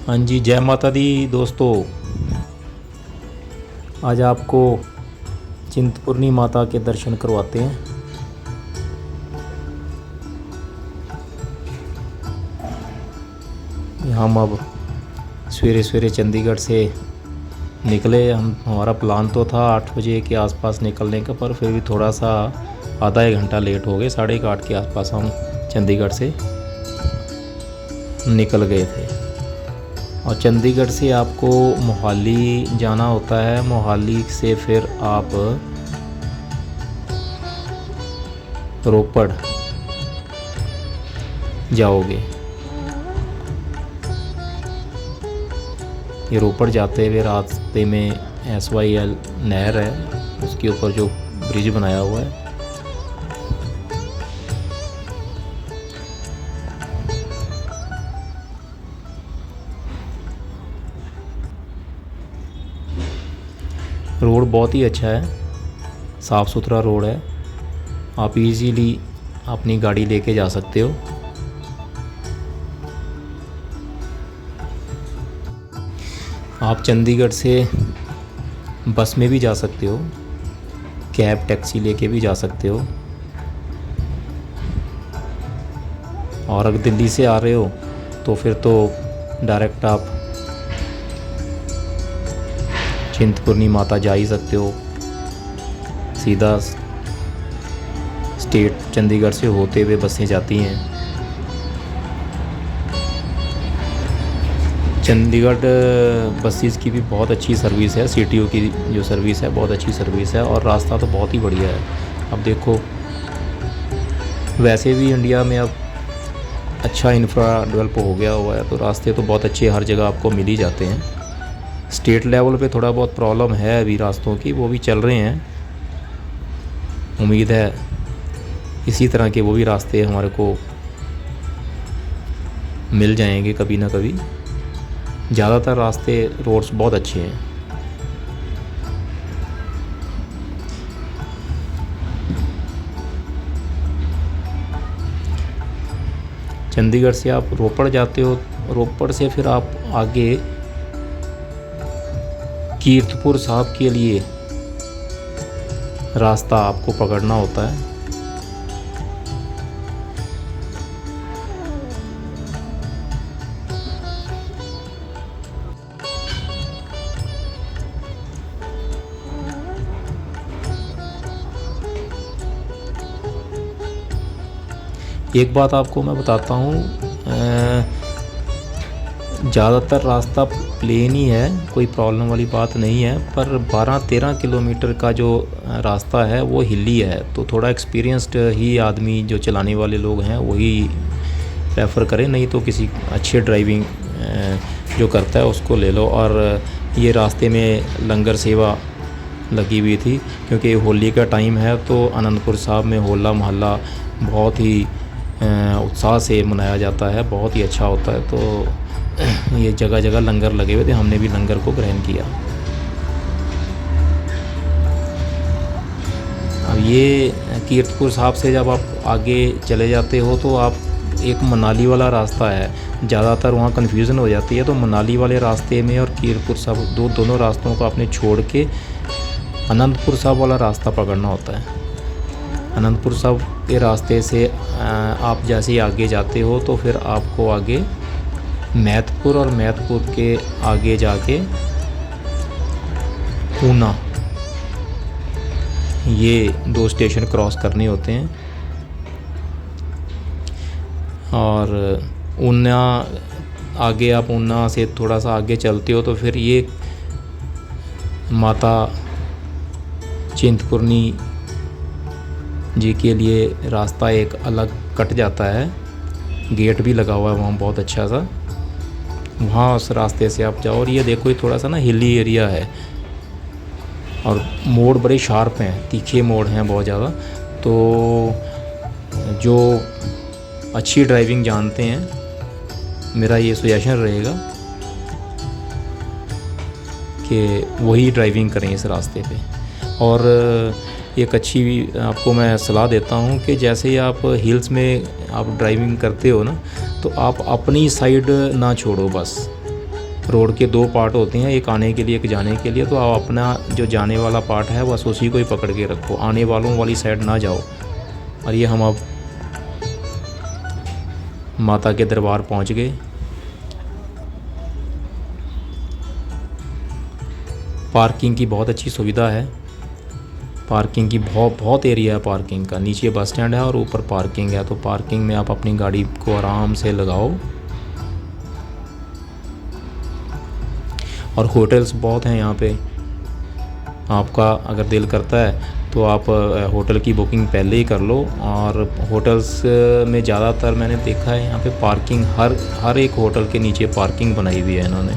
हाँ जी, जय माता दी दोस्तों। आज आपको चिंतपूर्णी माता के दर्शन करवाते हैं। हम अब सवेरे सवेरे चंडीगढ़ से निकले। हमारा प्लान तो था 8 बजे के आसपास निकलने का, पर फिर भी थोड़ा सा आधा एक घंटा लेट हो गए। 8:30 के आसपास हम चंडीगढ़ से निकल गए थे। और चंडीगढ़ से आपको मोहाली जाना होता है। मोहाली से फिर आप रोपड़ जाओगे। ये रोपड़ जाते हुए रास्ते में SYL नहर है, उसके ऊपर जो ब्रिज बनाया हुआ है। रोड बहुत ही अच्छा है, साफ़ सुथरा रोड है। आप इजीली अपनी गाड़ी लेके जा सकते हो। आप चंडीगढ़ से बस में भी जा सकते हो, कैब टैक्सी लेके भी जा सकते हो। और अगर दिल्ली से आ रहे हो तो फिर तो डायरेक्ट आप चिंतपूर्णी माता जा ही सकते हो। सीधा स्टेट चंडीगढ़ से होते हुए बसें जाती हैं। चंडीगढ़ बसेस की भी बहुत अच्छी सर्विस है। CTO की जो सर्विस है बहुत अच्छी सर्विस है, और रास्ता तो बहुत ही बढ़िया है। अब देखो, वैसे भी इंडिया में अब अच्छा इंफ्रा डेवलप हो गया हुआ है, तो रास्ते तो बहुत अच्छे हर जगह आपको मिल ही जाते हैं। स्टेट लेवल पे थोड़ा बहुत प्रॉब्लम है अभी रास्तों की, वो भी चल रहे हैं। उम्मीद है इसी तरह के वो भी रास्ते हमारे को मिल जाएंगे कभी ना कभी। ज़्यादातर रास्ते रोड्स बहुत अच्छे हैं। चंडीगढ़ से आप रोपड़ जाते हो, रोपड़ से फिर आप आगे कीरतपुर साहब के लिए रास्ता आपको पकड़ना होता है। एक बात आपको मैं बताता हूँ, ज़्यादातर रास्ता प्लेन ही है, कोई प्रॉब्लम वाली बात नहीं है। पर 12-13 किलोमीटर का जो रास्ता है वो हिली है, तो थोड़ा एक्सपीरियंस्ड ही आदमी जो चलाने वाले लोग हैं वही प्रेफर करें, नहीं तो किसी अच्छे ड्राइविंग जो करता है उसको ले लो। और ये रास्ते में लंगर सेवा लगी हुई थी, क्योंकि होली का टाइम है, तो आनंदपुर साहब में होला मोहल्ला बहुत ही उत्साह से मनाया जाता है, बहुत ही अच्छा होता है। तो ये जगह जगह लंगर लगे हुए थे, हमने भी लंगर को ग्रहण किया। अब ये कीरतपुर साहब से जब आप आगे चले जाते हो तो आप एक मनाली वाला रास्ता है, ज़्यादातर वहाँ कन्फ्यूज़न हो जाती है। तो मनाली वाले रास्ते में और कीरतपुर साहब दोनों रास्तों को आपने छोड़ के आनंदपुर साहब वाला रास्ता पकड़ना होता है। आनंदपुर साहब के रास्ते से आप जैसे ही आगे जाते हो तो फिर आपको आगे मैतपुर, और मैतपुर के आगे जाके ऊना, ये 2 स्टेशन क्रॉस करने होते हैं। और ऊना आगे, आप ऊना से थोड़ा सा आगे चलते हो तो फिर ये माता चिंतपूर्णी जी के लिए रास्ता एक अलग कट जाता है। गेट भी लगा हुआ है वहाँ बहुत अच्छा सा, वहाँ उस रास्ते से आप जाओ। और ये देखो, ये थोड़ा सा ना हिली एरिया है, और मोड़ बड़े शार्प हैं, तीखे मोड़ हैं बहुत ज़्यादा। तो जो अच्छी ड्राइविंग जानते हैं, मेरा ये सजेशन रहेगा कि वही ड्राइविंग करें इस रास्ते पे। और एक अच्छी आपको मैं सलाह देता हूँ कि जैसे ही आप हिल्स में आप ड्राइविंग करते हो ना, तो आप अपनी साइड ना छोड़ो बस। रोड के दो पार्ट होते हैं, एक आने के लिए एक जाने के लिए। तो आप अपना जो जाने वाला पार्ट है बस उसी को ही पकड़ के रखो, आने वालों वाली साइड ना जाओ। और ये हम अब माता के दरबार पहुंच गए। पार्किंग की बहुत अच्छी सुविधा है, पार्किंग की बहुत एरिया है पार्किंग का। नीचे बस स्टैंड है और ऊपर पार्किंग है, तो पार्किंग में आप अपनी गाड़ी को आराम से लगाओ। और होटल्स बहुत हैं यहाँ पे, आपका अगर दिल करता है तो आप होटल की बुकिंग पहले ही कर लो। और होटल्स में ज़्यादातर मैंने देखा है यहाँ पे पार्किंग, हर एक होटल के नीचे पार्किंग बनाई हुई है इन्होंने।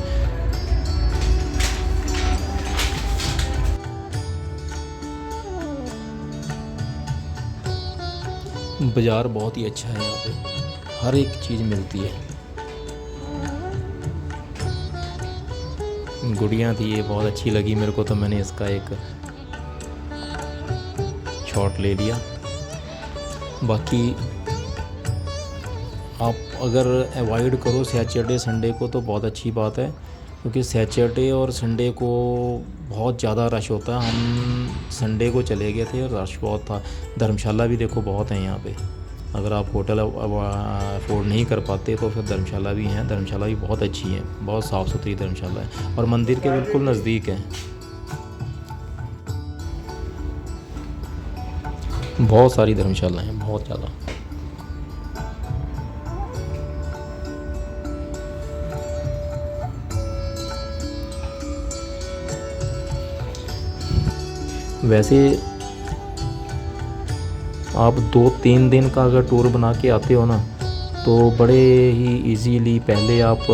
बाज़ार बहुत ही अच्छा है, यहाँ पे हर एक चीज़ मिलती है। गुड़िया थी, ये बहुत अच्छी लगी मेरे को, तो मैंने इसका एक शॉट ले लिया। बाकी आप अगर अवॉइड करो सैटरडे संडे को तो बहुत अच्छी बात है, क्योंकि सैटरडे और संडे को बहुत ज़्यादा रश होता है। हम संडे को चले गए थे और रश बहुत था। धर्मशाला भी देखो बहुत है यहाँ पे, अगर आप होटल अफोर्ड नहीं कर पाते तो फिर धर्मशाला भी हैं। धर्मशाला भी बहुत अच्छी है, बहुत साफ़ सुथरी धर्मशाला है और मंदिर के बिल्कुल नज़दीक है। बहुत सारी धर्मशाला हैं, बहुत ज़्यादा। वैसे आप 2-3 दिन का अगर टूर बना के आते हो ना, तो बड़े ही इजीली पहले आप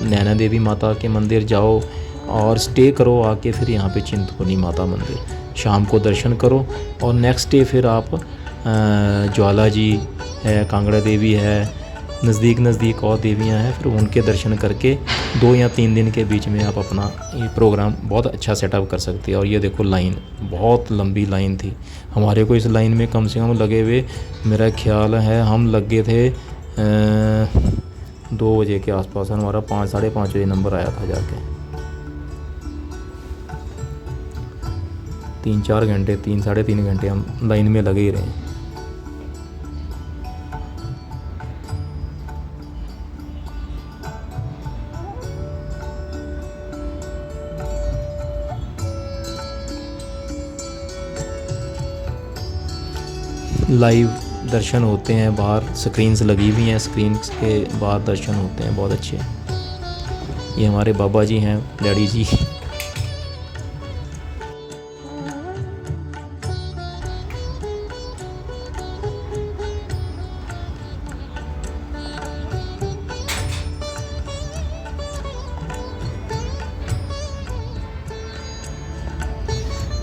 नैना देवी माता के मंदिर जाओ और स्टे करो आके, फिर यहाँ पे चिंतपूर्णी माता मंदिर शाम को दर्शन करो। और नेक्स्ट डे फिर आप ज्वाला जी है, कांगड़ा देवी है, नज़दीक और देवियाँ हैं, फिर उनके दर्शन करके 2 या 3 दिन के बीच में आप अपना ये प्रोग्राम बहुत अच्छा सेटअप कर सकते हैं। और ये देखो लाइन, बहुत लंबी लाइन थी। हमारे को इस लाइन में कम से कम लगे हुए, मेरा ख्याल है हम लगे थे 2 बजे के आसपास। हमारा 5-5:30 बजे नंबर आया था जाके। 3-4 घंटे, 3-3.5 घंटे हम लाइन में लगे ही रहे। लाइव दर्शन होते हैं, बाहर स्क्रीन्स लगी हुई हैं, स्क्रीन्स के बाद दर्शन होते हैं, बहुत अच्छे। ये हमारे बाबा जी हैं, डैडी जी।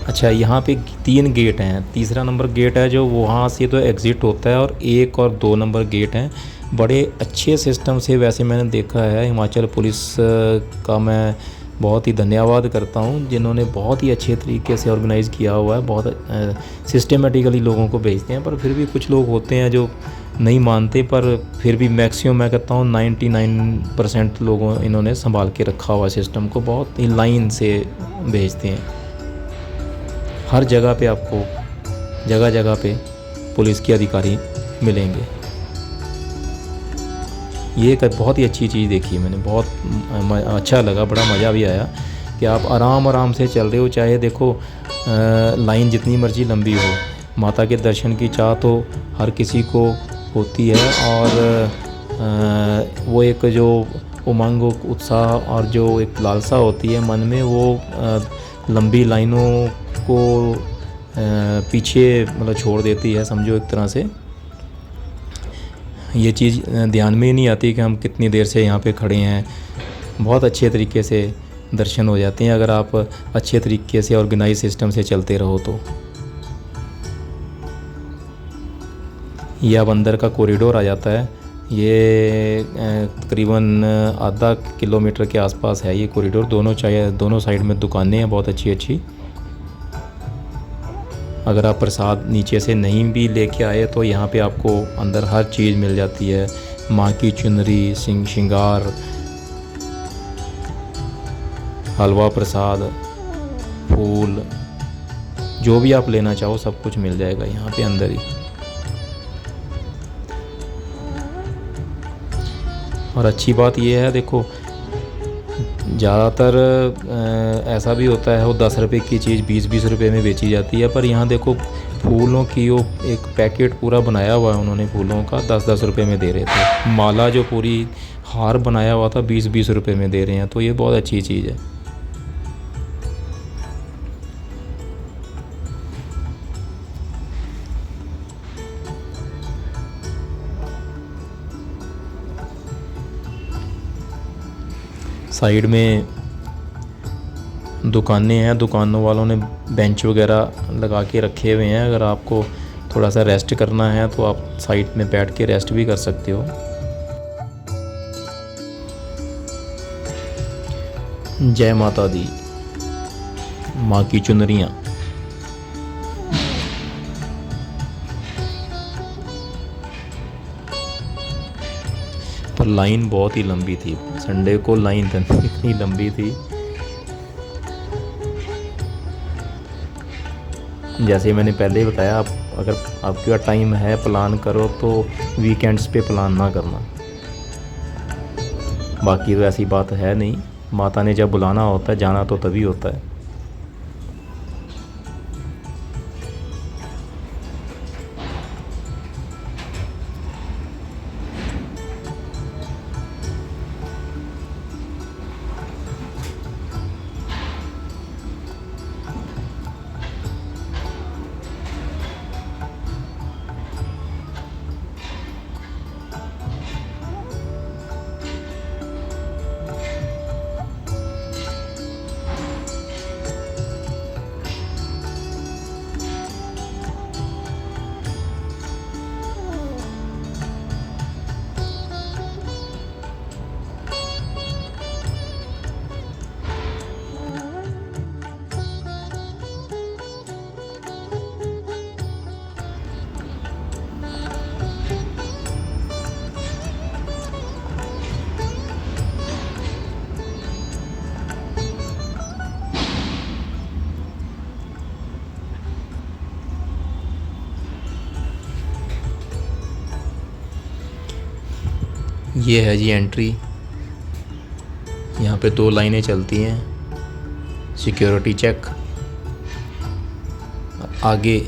अच्छा, यहाँ पे 3 गेट हैं। तीसरा नंबर गेट है जो वहाँ से तो एग्ज़िट होता है, और 1 और 2 नंबर गेट हैं। बड़े अच्छे सिस्टम से वैसे मैंने देखा है। हिमाचल पुलिस का मैं बहुत ही धन्यवाद करता हूँ, जिन्होंने बहुत ही अच्छे तरीके से ऑर्गेनाइज़ किया हुआ है। बहुत सिस्टमेटिकली लोगों को भेजते हैं, पर फिर भी कुछ लोग होते हैं जो नहीं मानते, पर फिर भी मैक्सिमम मैं कहता हूँ 99% लोगों इन्होंने संभाल के रखा हुआ सिस्टम को, बहुत ही लाइन से भेजते हैं। हर जगह पे आपको जगह पे पुलिस के अधिकारी मिलेंगे। ये एक बहुत ही अच्छी चीज़ देखी मैंने, बहुत अच्छा लगा, बड़ा मज़ा भी आया कि आप आराम से चल रहे हो। चाहे देखो लाइन जितनी मर्ज़ी लंबी हो, माता के दर्शन की चाह तो हर किसी को होती है। और वो एक जो उमंग, उत्साह और जो एक लालसा होती है मन में, वो लंबी लाइनों को पीछे मतलब छोड़ देती है, समझो एक तरह से। ये चीज़ ध्यान में ही नहीं आती कि हम कितनी देर से यहाँ पे खड़े हैं। बहुत अच्छे तरीके से दर्शन हो जाते हैं अगर आप अच्छे तरीके से ऑर्गेनाइज सिस्टम से चलते रहो तो। ये अब अंदर का कॉरिडोर आ जाता है। ये तकरीबन आधा किलोमीटर के आसपास है ये कॉरिडोर। दोनों साइड में दुकानें हैं बहुत अच्छी। अगर आप प्रसाद नीचे से नहीं भी लेके आए तो यहाँ पे आपको अंदर हर चीज़ मिल जाती है। माँ की चुनरी, श्रृंगार, हलवा प्रसाद, फूल, जो भी आप लेना चाहो सब कुछ मिल जाएगा यहाँ पे अंदर ही। और अच्छी बात ये है, देखो ज़्यादातर ऐसा भी होता है वो 10 रुपये की चीज़ 20-20 रुपये में बेची जाती है, पर यहाँ देखो फूलों की वो एक पैकेट पूरा बनाया हुआ है उन्होंने, फूलों का 10-10 रुपये में दे रहे थे। माला जो पूरी हार बनाया हुआ था 20-20 रुपये में दे रहे हैं, तो ये बहुत अच्छी चीज़ है। साइड में दुकानें हैं, दुकानों वालों ने बेंच वगैरह लगा के रखे हुए हैं। अगर आपको थोड़ा सा रेस्ट करना है तो आप साइड में बैठ के रेस्ट भी कर सकते हो। जय माता दी, माँ की चुनरियाँ। पर लाइन बहुत ही लंबी थी, संडे को लाइन इतनी लंबी थी। जैसे मैंने पहले ही बताया, आप अगर आपके पास टाइम है प्लान करो तो वीकेंड्स पे प्लान ना करना, बाकी तो ऐसी बात है नहीं। माता ने जब बुलाना होता है जाना तो तभी होता है। ये है जी एंट्री। यहाँ पे 2 लाइनें चलती हैं, सिक्योरिटी चेक, आगे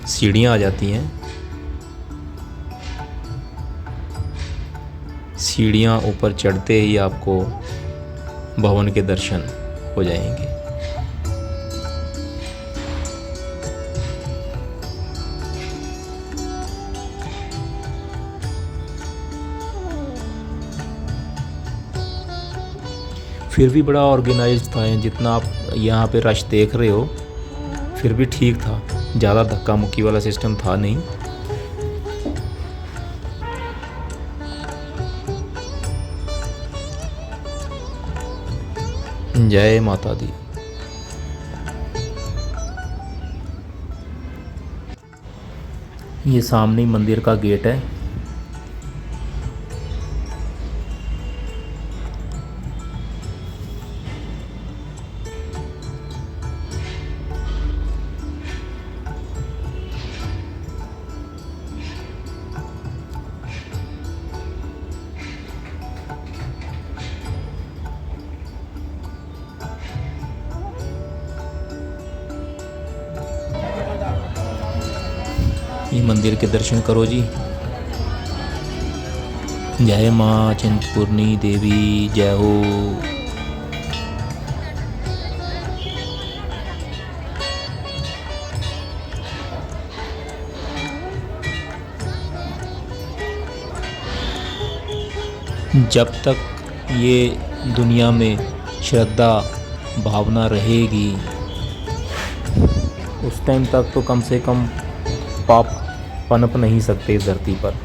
सीढ़ियाँ आ जाती हैं। सीढ़ियाँ ऊपर चढ़ते ही आपको भवन के दर्शन हो जाएंगे। फिर भी बड़ा ऑर्गेनाइज्ड था, जितना आप यहाँ पे रश देख रहे हो फिर भी ठीक था, ज़्यादा धक्का मुक्की वाला सिस्टम था नहीं। जय माता दी। ये सामने ही मंदिर का गेट है। ये मंदिर के दर्शन करो जी। जय माँ चिंतपूर्णी देवी, जय हो। जब तक ये दुनिया में श्रद्धा भावना रहेगी उस टाइम तक तो कम से कम पाप पनप नहीं सकते इस धरती पर।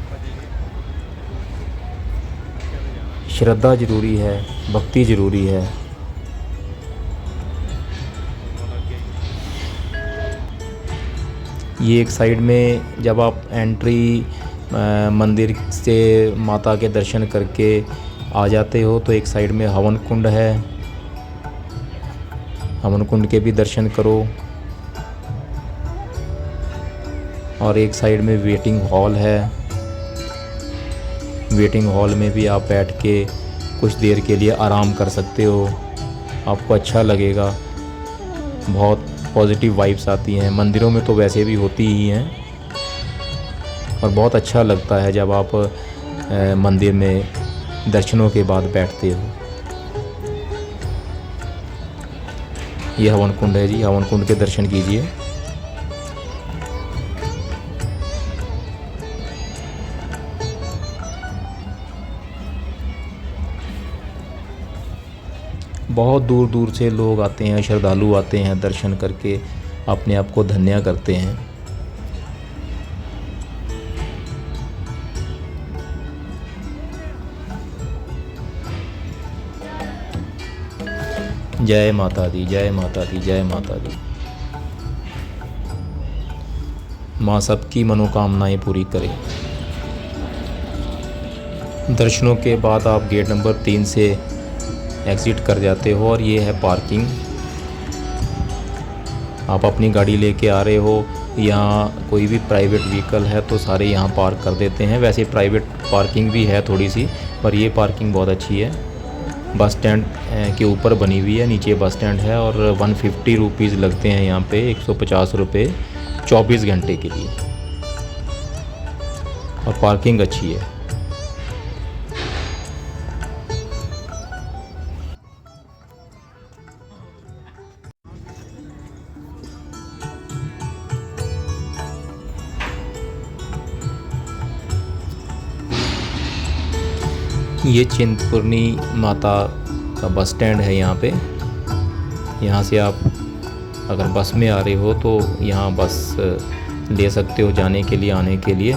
श्रद्धा जरूरी है, भक्ति जरूरी है। ये एक साइड में जब आप एंट्री मंदिर से माता के दर्शन करके आ जाते हो तो एक साइड में हवन कुंड है, हवन कुंड के भी दर्शन करो। और एक साइड में वेटिंग हॉल है। वेटिंग हॉल में भी आप बैठ के कुछ देर के लिए आराम कर सकते हो, आपको अच्छा लगेगा। बहुत पॉजिटिव वाइब्स आती हैं। मंदिरों में तो वैसे भी होती ही हैं, और बहुत अच्छा लगता है जब आप मंदिर में दर्शनों के बाद बैठते हो। ये हवन कुंड है जी, हवन कुंड के दर्शन कीजिए। बहुत दूर दूर से लोग आते हैं, श्रद्धालु आते हैं, दर्शन करके अपने आप को धन्य करते हैं। जय माता दी, जय माता दी, जय माता दी। माँ सबकी मनोकामनाएं पूरी करे। दर्शनों के बाद आप गेट नंबर 3 से एग्ज़िट कर जाते हो, और ये है पार्किंग। आप अपनी गाड़ी लेके आ रहे हो, यहाँ कोई भी प्राइवेट व्हीकल है तो सारे यहाँ पार्क कर देते हैं। वैसे प्राइवेट पार्किंग भी है थोड़ी सी, पर ये पार्किंग बहुत अच्छी है। बस स्टैंड के ऊपर बनी हुई है, नीचे बस स्टैंड है, और 150 रुपीज़ लगते हैं यहाँ पे, 150 रुपये 24 घंटे के लिए। और पार्किंग अच्छी है। ये चिंतपूर्णी माता का बस स्टैंड है यहाँ पे। यहाँ से आप अगर बस में आ रहे हो तो यहाँ बस ले सकते हो जाने के लिए, आने के लिए।